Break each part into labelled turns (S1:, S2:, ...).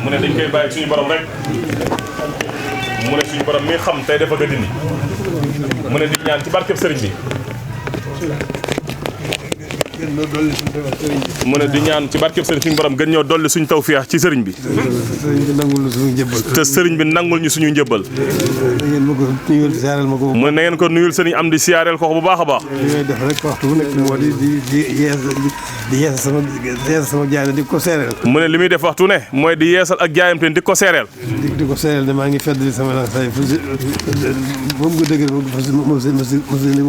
S1: mu ne dañ koy bàyyi suñu borom rek mu ne suñu borom mi xam tey dafa ga dindi mu ne di ñaan ci barkeb sëriñ bi mu ne di ñaan ci barkeb sëriñ suñu borom gën ñoo dolli suñu tawfeex ci sëriñ bi te sëriñ bi nangul ñu suñu njëbbal mu ne na ngeen ko nuyul sëriñ am di siyaareel ko bu baax a baax
S2: def rek waxtu bu nekk moo di yeesal sama jaay di ko seereel
S1: mu ne li muy def waxtu ne mooy di yeesal ak jaayamte di ko seereel
S2: di ko seereel ne maa ngi feddali sama laxasaay moom nga dëgër mo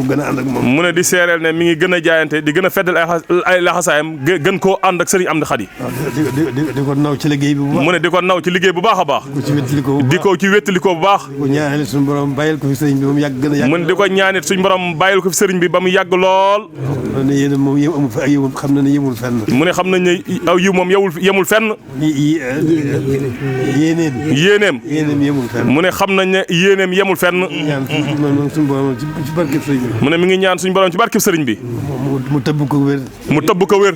S2: gën a ànd ak moom
S1: mu ne di seereel ne mi ngi gën a jaayante di gën a feddal ay laxasaayam gën koo ànd ak sëriñ Amdi Xadi
S2: di ko naw ci liggéey bi bu baax
S1: mu ne di ko naw ci liggéey bu baax a baax di ko ci wéttalikoo bu baax
S2: di ko ñaanal suñu borom bàyyil ko fi sëriñ bi ba mu yàgg gën a yàgg
S1: mu ne di ko ñaanit suñu borom bàyyil ko fi sëriñ bi ba mu yàgg lool
S2: ne yéen moom amul fa ay xam na ne yemul fenn
S1: mu ne xam nañ ne aw yiw moom yemul fenn yéeneem
S2: yemul fenn
S1: mu ne xam nañ ne yéeneem yemul fenn
S2: suñu borom ci barkeb sëriñ bi
S1: mu ne mi ngi ñaan suñu borom ci barkeb sëriñ bi
S2: mu tëbb ko wér
S1: mu tëbb ko wér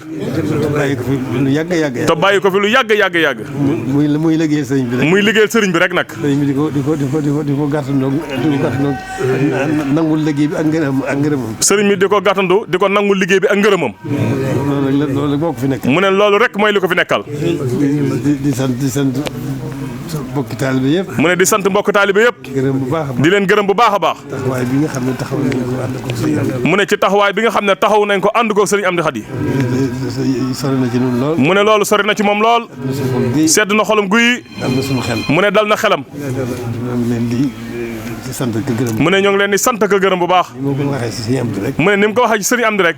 S2: bàyyi ko fi lu yàgg yàgg
S1: te bàyyi ko fi lu yàgg
S2: muy liggéeyal sëriñ bi rek
S1: muy liggéeyal sëriñ bi rek nag
S2: sëriñ bi di ko gàttandoo nangul liggéey bi ak ngërëmam
S1: sëriñ bi di ko gàttandu di ko nangul liggéey bi ak ngërëmam
S2: loolu rek moo ko fi nekk
S1: mu ne loolu rek mooy li ko fi nekkal
S2: di sant mbokki taalibe yëpp
S1: mu ne di sant mbokk taalibe yëpp
S2: gërëm bu baax
S1: di leen gërëm bu baax a baax
S2: taxawaay bi nga xam ne taxaw nañ ko ànd ko sëriñ
S1: mu ne ci taxawaay bi nga xam ne taxaw nañ ko ànd ko sëriñ Amdi Xadi
S2: sori na ci ñun lool
S1: mu ne loolu sori na ci moom lool sedd na xolam guy
S2: dal na suñu xel
S1: mu ne dal na xelam
S2: leen di sant ko gërëm
S1: mu ne ñoo ngi leen di sant ko gërëm bu baax
S2: moo ko waxee ci sëriñ Amdi rek
S1: mu ne ni mu ko waxee ci sëriñ Amdi rek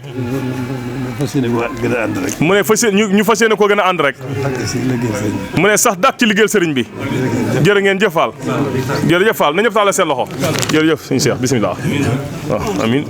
S2: fas yéene ko gën a ànd rek
S1: mu ne ñu fas yéene ko gën a ànd rek mu ne sax dàq ci liggéeyal sëriñ bi jërë ngeen jëf Fall jërëjëf Fall na ñëpp taal seen loxo jërëjëf sëñ Cheikh bismillah waaw amin